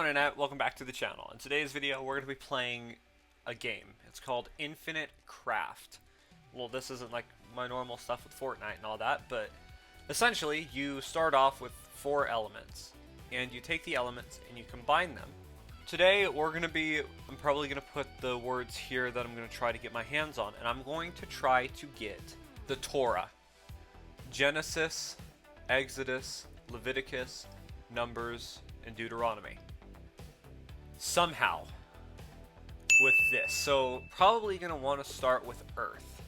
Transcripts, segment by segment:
Internet, welcome back to the channel. In today's video we're going to be playing a game. It's called InfiniteCraft. Well, this isn't like my normal stuff with Fortnite and all that, but essentially you start off with 4 elements and you take the elements and you combine them. Today I'm probably going to put the words here that I'm going to try to get my hands on, and I'm going to try to get the Torah. Genesis, Exodus, Leviticus, Numbers, and Deuteronomy. Somehow with this. So probably going to want to start with earth.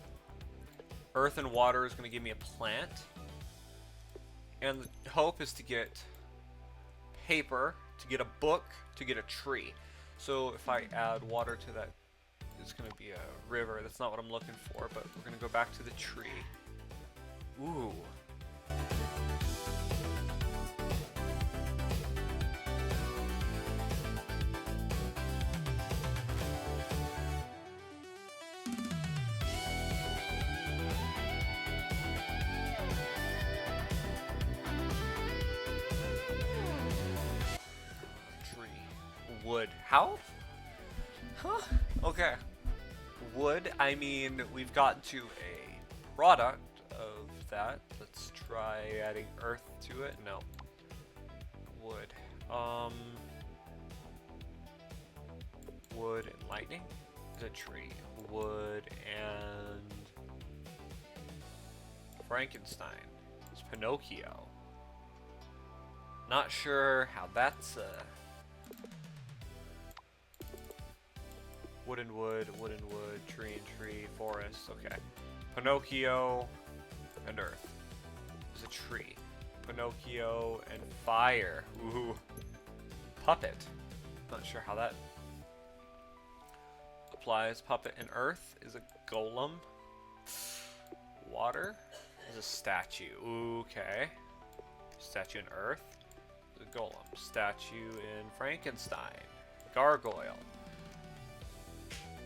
Earth and water is going to give me a plant. And the hope is to get paper, to get a book, to get a tree. So if I add water to that, it's going to be a river. That's not what I'm looking for, but we're going to go back to the tree. Ooh. Wood. How? Huh? Okay. Wood, I mean, we've gotten to a product of that. Let's try adding earth to it. No. Wood. Wood and lightning? The tree. Wood and Frankenstein. It's Pinocchio. Not sure how that's wood and wood, tree and tree, forest. Okay. Pinocchio and earth. There's a tree. Pinocchio and fire. Ooh. Puppet. Not sure how that applies. Puppet and earth is a golem. Water is a statue. Okay. Statue in earth is a golem. Statue in Frankenstein. Gargoyle.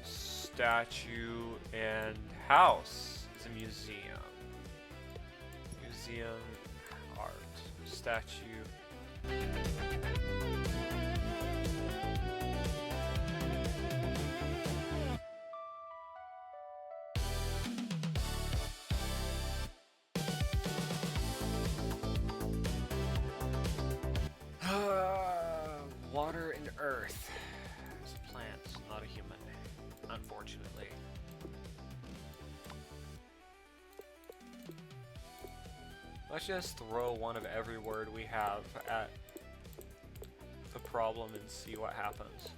Statue and house is a museum. Museum art. Statue. Water and earth. It's a plant, not a human. Unfortunately. Let's just throw one of every word we have at the problem and see what happens.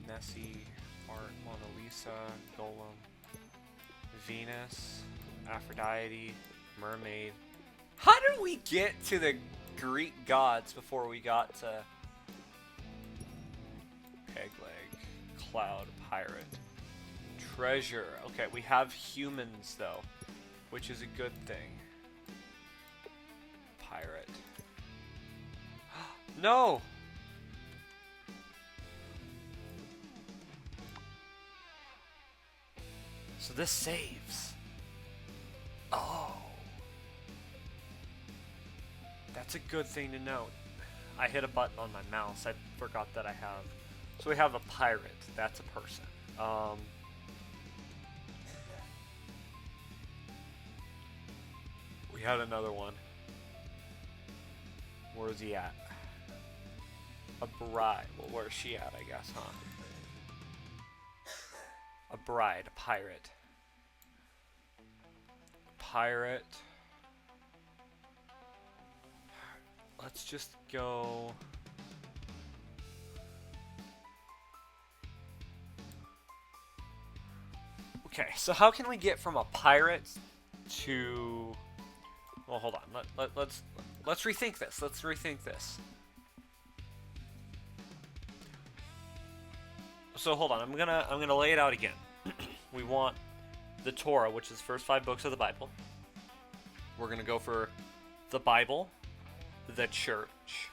Nessie, art, Mona Lisa, golem, Venus, Aphrodite, mermaid. How did we get to the Greek gods before we got to peg leg, cloud, pirate, treasure? Okay, we have humans though, which is a good thing. Pirate. No! So this saves. Oh. That's a good thing to note. I hit a button on my mouse. I forgot that I have. So we have a pirate. That's a person. We had another one. Where is he at? A bride. Well, where is she at, I guess, huh? A bride, a pirate. Pirate. Let's just go Okay, so how can we get from a pirate to... Well, hold on. Let's rethink this. Let's rethink this. So hold on. I'm gonna lay it out again. We want the Torah, which is the first 5 books of the Bible. We're gonna go for the Bible, the Church,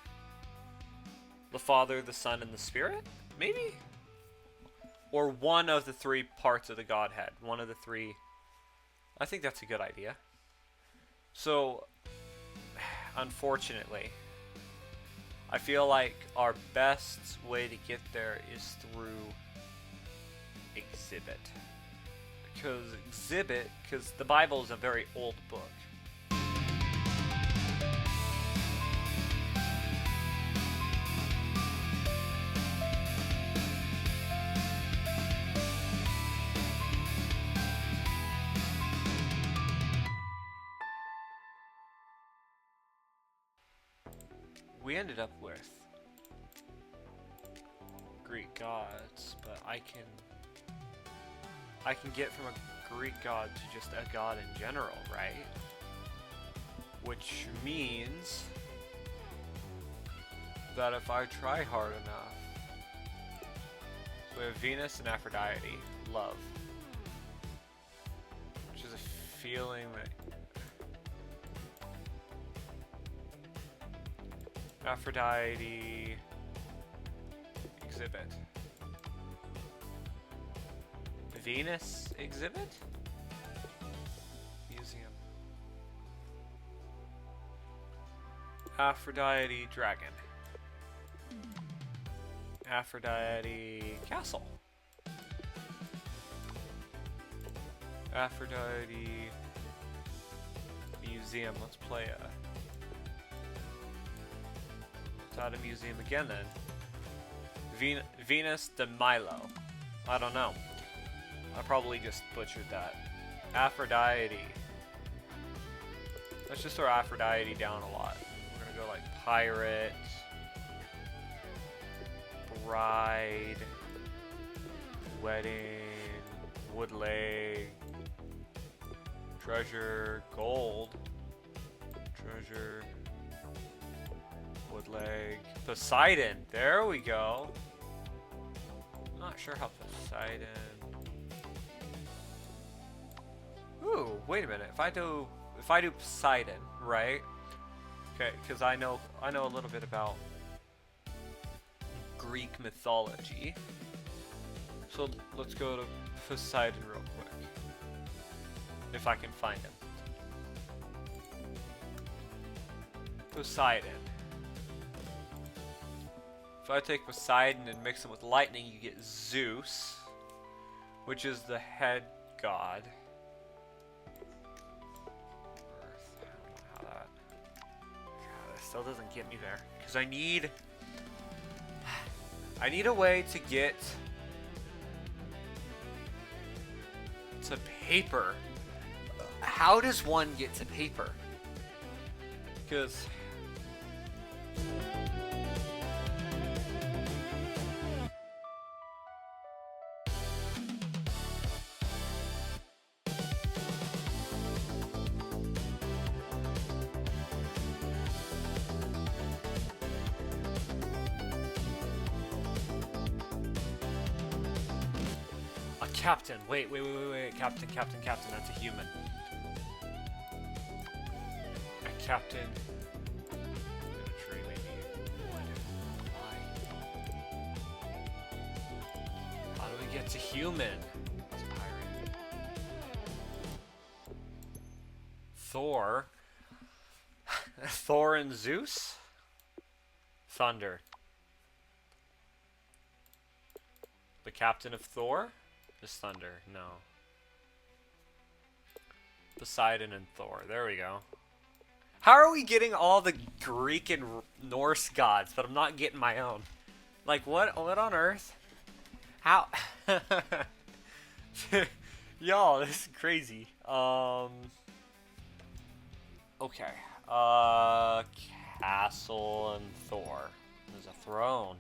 the Father, the Son, and the Spirit, maybe, or one of the 3 parts of the Godhead. One of the 3. I think that's a good idea. So, unfortunately, I feel like our best way to get there is through Exhibit. Because the Bible is a very old book. We ended up with Greek gods, but I can get from a Greek god to just a god in general, right? Which means that if I try hard enough, so we have Venus and Aphrodite, love, which is a feeling that Aphrodite, Exhibit. Venus, Exhibit? Museum. Aphrodite, Dragon. Aphrodite, Castle. Aphrodite, Museum. Let's play a... Out of museum again then. Venus de Milo. I don't know. I probably just butchered that. Aphrodite. Let's just throw Aphrodite down a lot. We're gonna go like pirate, bride, wedding, woodleg, treasure, gold, treasure, woodleg, Poseidon. There we go. Not sure how Poseidon. Ooh, wait a minute. If I do Poseidon, right? Okay, because I know a little bit about Greek mythology. So let's go to Poseidon real quick, if I can find him. Poseidon. If I take Poseidon and mix him with lightning, you get Zeus, which is the head god. Earth. I don't know how that... God, that still doesn't get me there. Because I need a way to get to paper. How does one get to paper? Because... Captain, wait, Captain, that's a human. A captain. In a tree, maybe. Why? How do we get to human? It's pirate. Thor. Thor and Zeus? Thunder. The captain of Thor? Is thunder. No. Poseidon and Thor. There we go. How are we getting all the Greek and Norse gods, but I'm not getting my own? Like, what on earth? How? Y'all, this is crazy. Okay. Castle and Thor. There's a throne.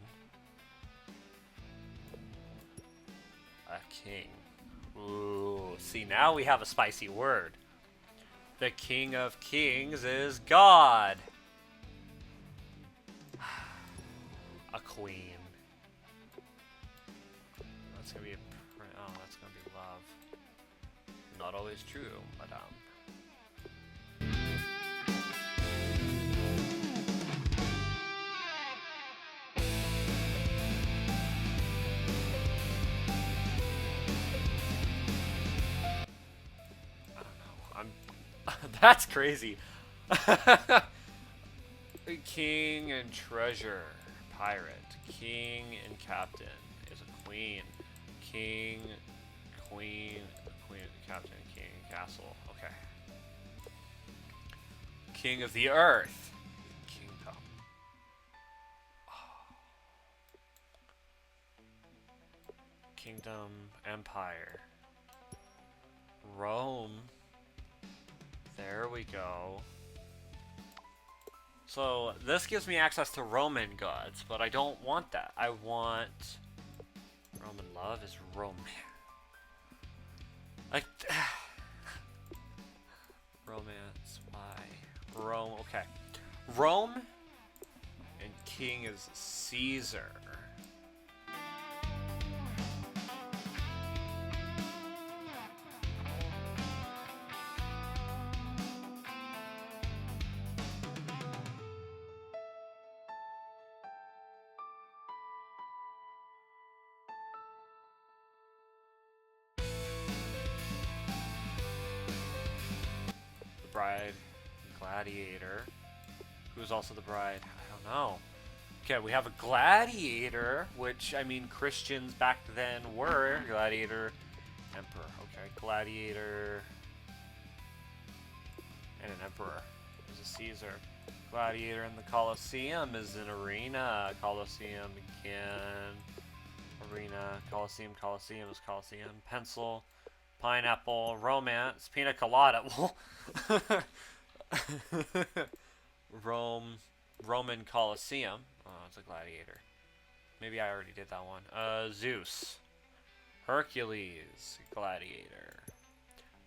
A king. Ooh, See, now we have a spicy word. The King of Kings is God. A queen. That's gonna be that's gonna be love. Not always true, madame. That's crazy. King and treasure. Pirate. King and captain is a queen. King, queen, captain, king, castle. Okay. King of the earth. Kingdom. Oh. Kingdom, empire. Rome. There we go. So, this gives me access to Roman gods, but I don't want that. I want... Roman love is Roman. Like... Romance, why? Rome, okay. Rome, and king is Caesar. Bride, gladiator. Who's also the bride? I don't know. Okay, we have a gladiator, which, I mean, Christians back then were. Gladiator, emperor. Okay, gladiator, and an emperor. There's a Caesar. Gladiator in the Colosseum is an arena. Colosseum again. Arena, Colosseum, Colosseum is Colosseum. Pencil. Pineapple, romance, pina colada. Roman Colosseum. Oh, it's a gladiator. Maybe I already did that one. Zeus. Hercules, gladiator.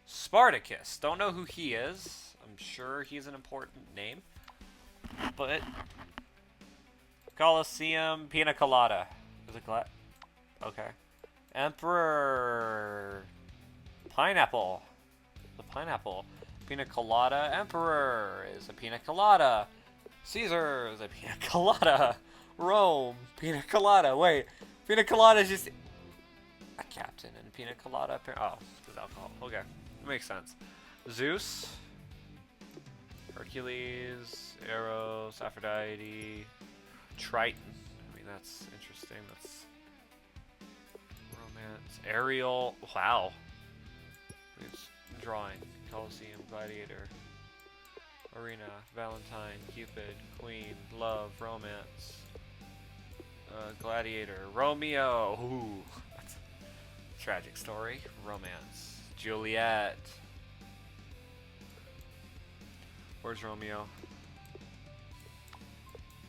Spartacus. Don't know who he is. I'm sure he's an important name. But Colosseum, pina colada. Is it okay. Emperor. Pineapple. The pineapple. Pina colada. Emperor is a pina colada. Caesar is a pina colada. Rome. Pina colada. Wait. Pina colada is just a captain and pina colada. Oh, it's alcohol. Okay. That makes sense. Zeus. Hercules. Eros. Aphrodite. Triton. I mean, that's interesting. That's romance. Ariel. Wow. It's drawing. Colosseum, gladiator, arena, Valentine, Cupid, queen, love, romance, gladiator, Romeo. Ooh, that's a tragic story. Romance, Juliet. Where's Romeo?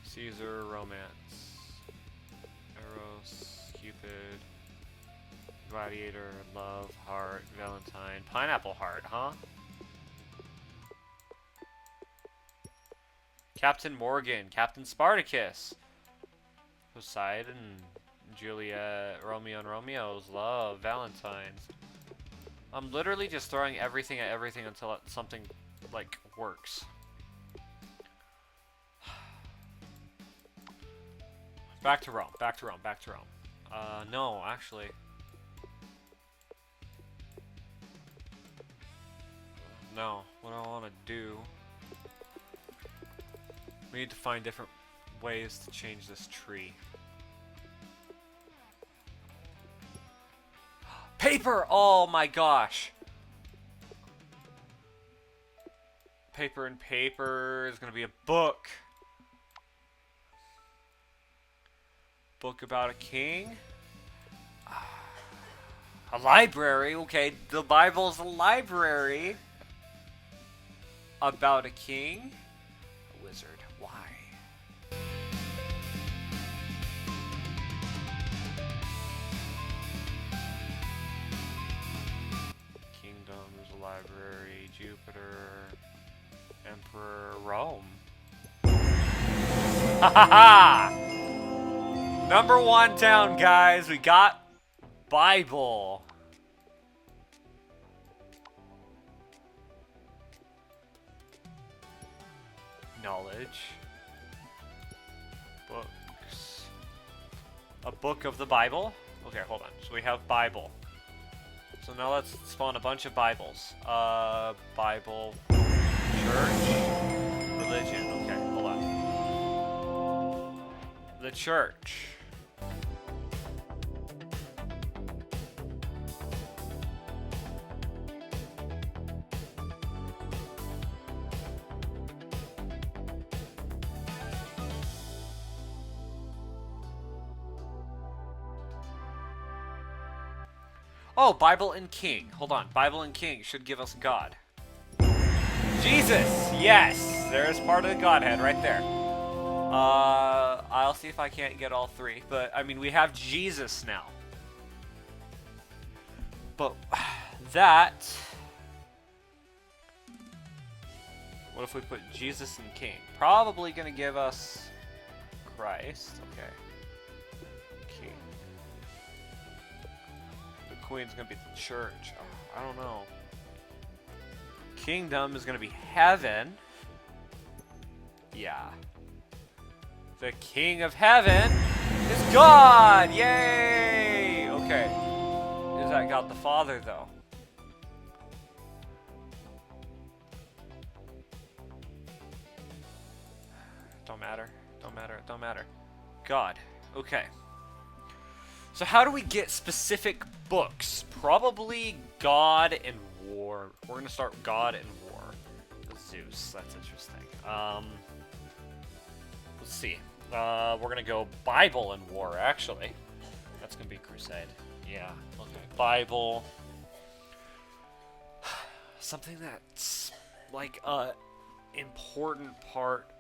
Caesar, romance, Eros, Cupid. Gladiator, love, heart, Valentine, pineapple heart, huh? Captain Morgan, Captain Spartacus, Poseidon, Juliet, Romeo and Romeo's love, Valentine's. I'm literally just throwing everything at everything until something, like, works. Back to Rome, back to Rome, back to Rome. No, actually. No, what I want to do... We need to find different ways to change this tree. Paper! Oh my gosh! Paper and paper is gonna be a book. Book about a king? A library? Okay, the Bible's a library. About a king? A wizard. Why? King Rome. Ha ha ha! Number 1 town, guys. We got Bible. Knowledge. Books. A book of the Bible? Okay, hold on. So we have Bible. So now let's spawn a bunch of Bibles. Bible. Church. Religion. Okay, hold on. The church. Oh, Bible and King. Hold on. Bible and King should give us God. Jesus! Yes! There's part of the Godhead right there. I'll see if I can't get all 3. But, I mean, we have Jesus now. But, that... What if we put Jesus and King? Probably gonna give us Christ. Okay. King. The Queen's gonna be the church. Oh, I don't know. Kingdom is gonna be heaven. Yeah. The King of Heaven is God! Yay! Okay. Is that God the Father, though? Don't matter. Don't matter. Don't matter. God. Okay. So how do we get specific books? Probably God and War. We're gonna start God and War. Zeus. That's interesting. Let's see. We're gonna go Bible and War, actually. That's gonna be Crusade. Yeah. Okay. Bible. Something that's like a important part.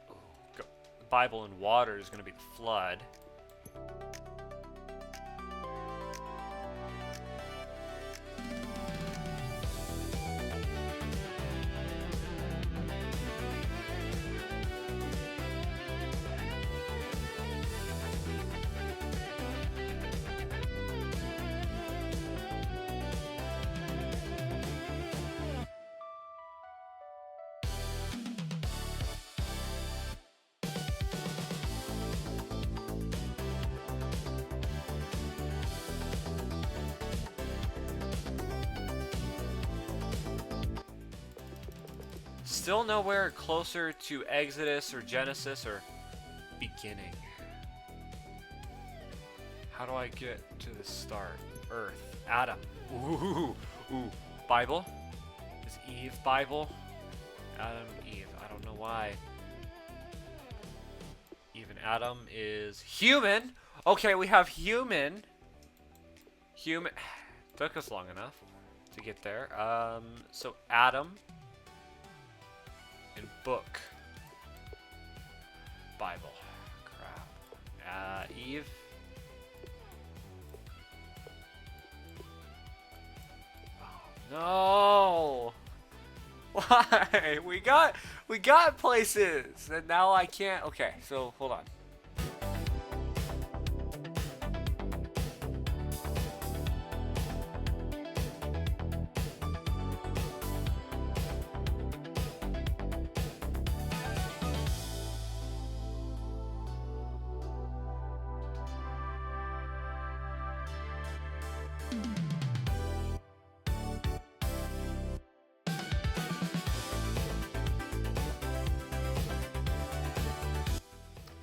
Bible and water is gonna be the flood. Still nowhere closer to Exodus or Genesis or beginning. How do I get to the start? Earth. Adam. Ooh. Bible? Is Eve Bible? Adam, Eve. I don't know why. Even Adam is human. Okay, we have human. Human. Took us long enough to get there. So Adam. And book. Bible. Crap. Eve. Oh, no. Why? We got places, and now I can't. Okay, so hold on.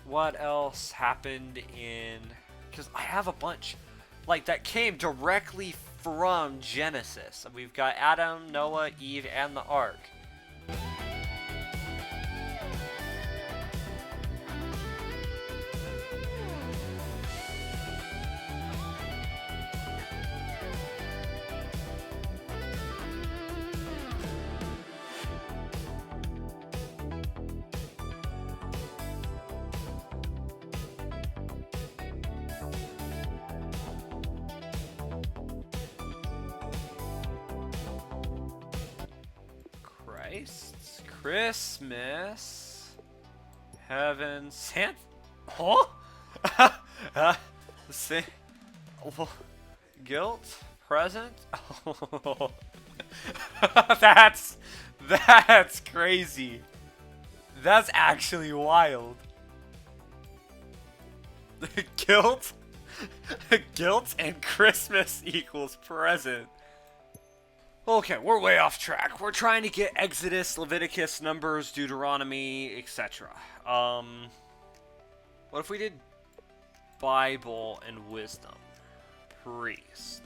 What else happened in... Because I have a bunch, like, that came directly from Genesis. We've got Adam, Noah, Eve, and the Ark. Christmas. Heaven. Santa. Huh? Sa Guilt. Present. That's crazy. That's actually wild. Guilt. Guilt and Christmas equals present. Okay, we're way off track. We're trying to get Exodus, Leviticus, Numbers, Deuteronomy, etc. What if we did Bible and Wisdom? Priest.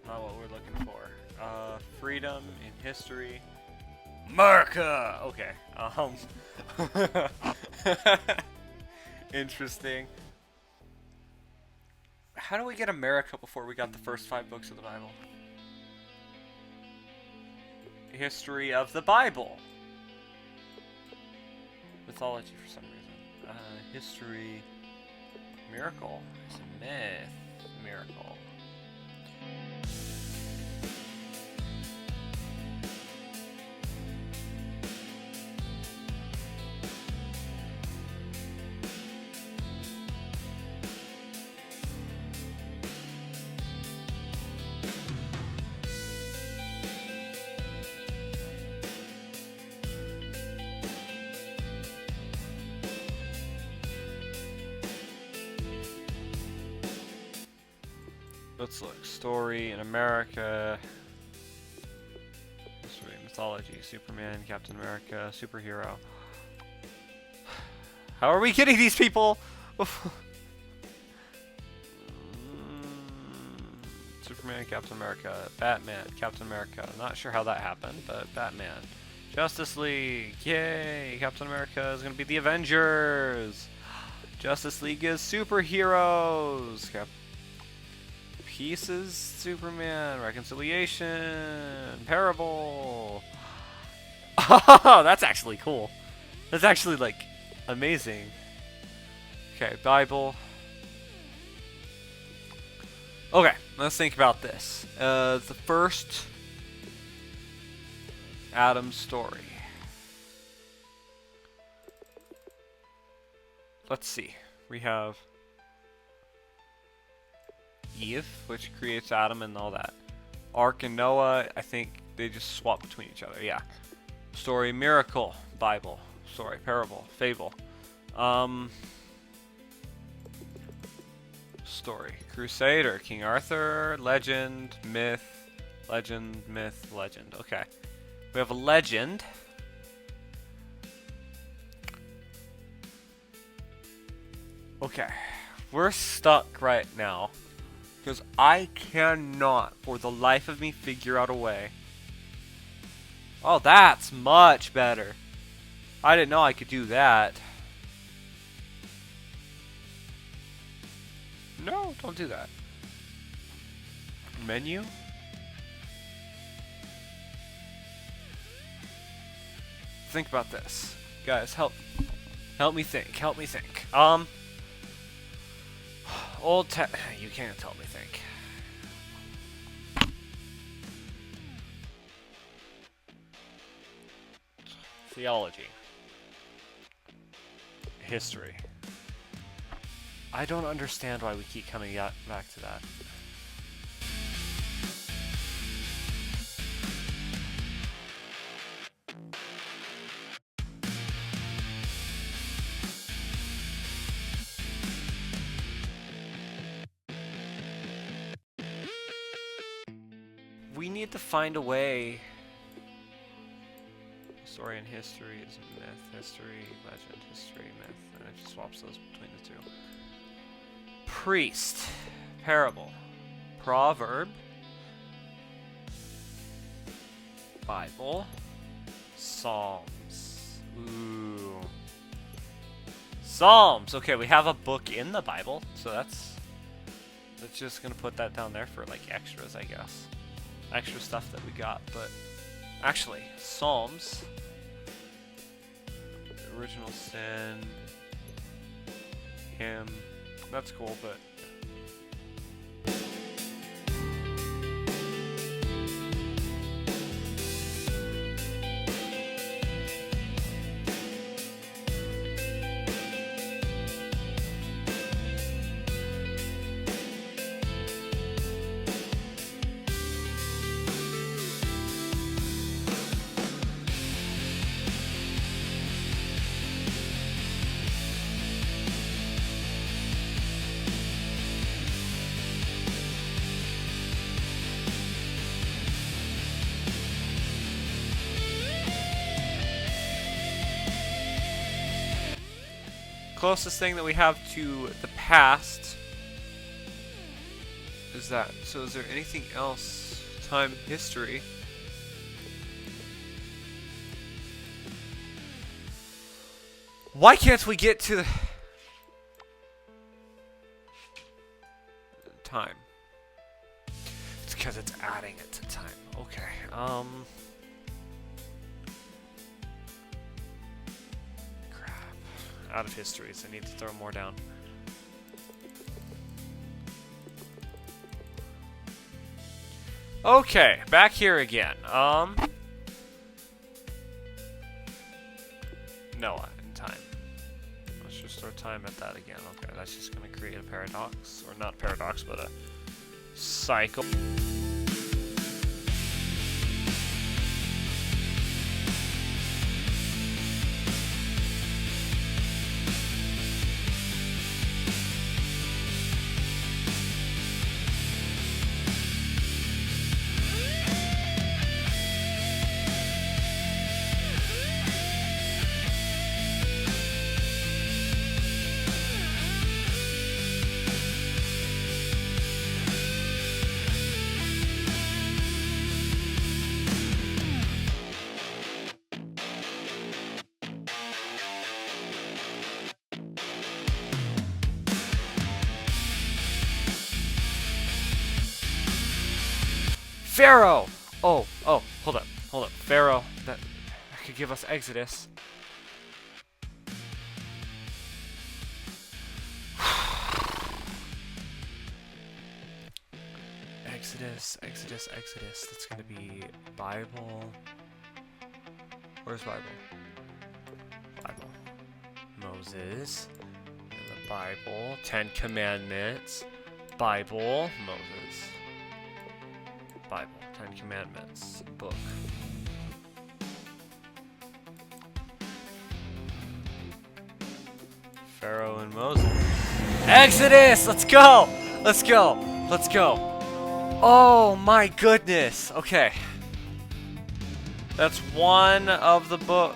Not what we're looking for. Freedom in history. America! Okay. Interesting. How do we get America before we got the first 5 books of the Bible? History of the Bible. Mythology for some reason. History. Miracle. It's a myth. Miracle. Let's look. Story in America. History, mythology, Superman, Captain America, superhero. How are we getting these people? Superman, Captain America, Batman, Captain America. I'm not sure how that happened, but Batman. Justice League, yay! Captain America is going to be the Avengers. Justice League is superheroes. Pieces, Superman, Reconciliation, Parable. Oh, that's actually cool. That's actually, like, amazing. Okay, Bible. Okay, let's think about this. The first Adam story. Let's see. We have Eve, which creates Adam and all that. Ark and Noah, I think they just swap between each other. Yeah. Story, miracle, Bible. Story, parable, fable. Story, Crusader, King Arthur, legend, myth, legend, myth, legend. Okay. We have a legend. Okay. We're stuck right now. Because I cannot, for the life of me, figure out a way. Oh, that's much better. I didn't know I could do that. No, don't do that. Menu? Think about this. Guys, help me think. Help me think. You can't help me think. Theology. History. I don't understand why we keep coming back to that. We need to find a way. Story and history is myth, history, legend, history, myth. And it just swaps those between the two. Priest. Parable. Proverb. Bible. Psalms. Ooh. Psalms. Okay, we have a book in the Bible, so that's just gonna put that down there for like extras, I guess. Extra stuff that we got, but actually, Psalms. Original sin. Hymn. That's cool, but closest thing that we have to the past is that. So is there anything else? Time, history. Why can't we get to the time? It's because it's adding it to time. Okay. Out of history, so I need to throw more down. Okay, back here again. Noah in time. Let's just throw time at that again. Okay, that's just gonna create a paradox, or not paradox, but a cycle. Pharaoh! Oh, hold up. Pharaoh, that could give us Exodus. Exodus. That's gonna be Bible. Where's Bible? Bible. Moses. In the Bible. 10 Commandments. Bible. Moses. Bible, 10 Commandments, book. Pharaoh and Moses. Exodus! Let's go! Oh my goodness! Okay. That's one of the books.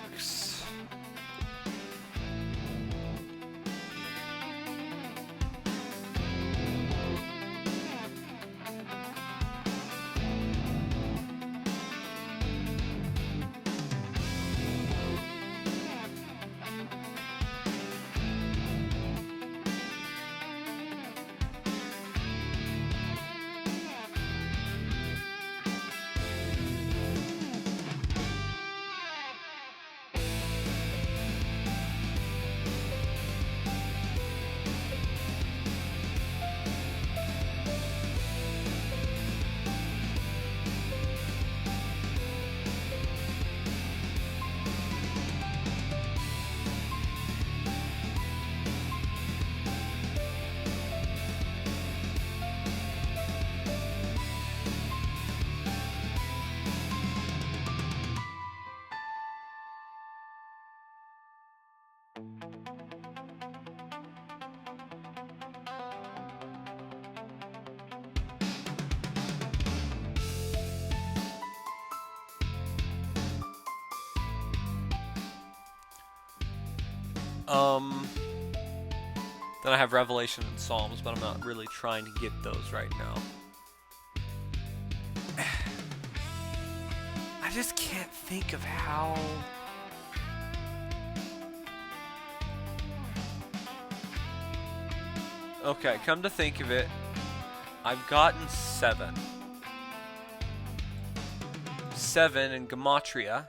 Then I have Revelation and Psalms, but I'm not really trying to get those right now. I just can't think of how... Okay, come to think of it, I've gotten 7. 7 in Gematria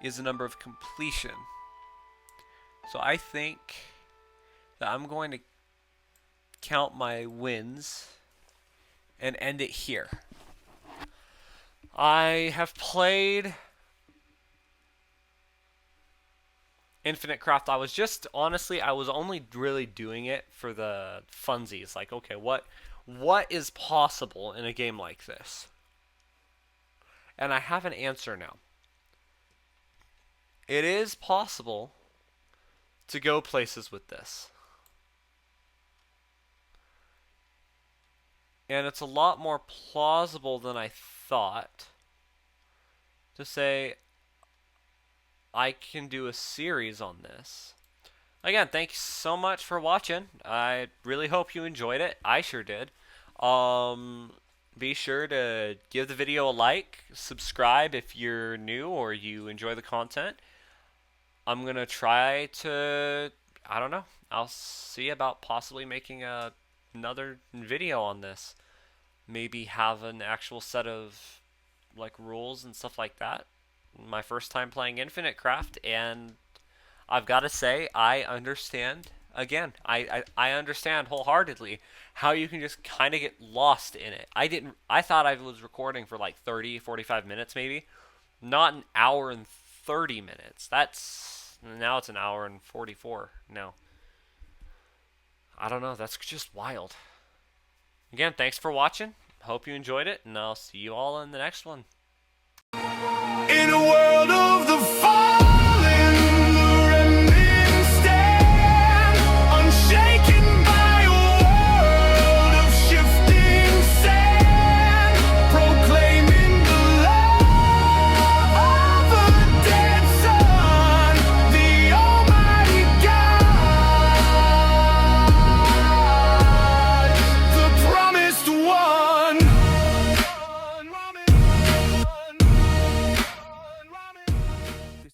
is the number of completion. So I think that I'm going to count my wins and end it here. I have played InfiniteCraft. I was only really doing it for the funsies. Like, okay, what is possible in a game like this? And I have an answer now. It is possible to go places with this. And it's a lot more plausible than I thought to say I can do a series on this. Again, thanks so much for watching. I really hope you enjoyed it. I sure did. Be sure to give the video a like, subscribe if you're new or you enjoy the content. I'm going to try to, I don't know, I'll see about possibly making another video on this. Maybe have an actual set of like rules and stuff like that. My first time playing InfiniteCraft, and I've got to say, I understand. Again, I understand wholeheartedly how you can just kind of get lost in it. I thought I was recording for like 30, 45 minutes maybe. Not an hour and 30 minutes. Now it's an hour and 44. No. I don't know. That's just wild. Again, thanks for watching. Hope you enjoyed it, and I'll see you all in the next one. In a world of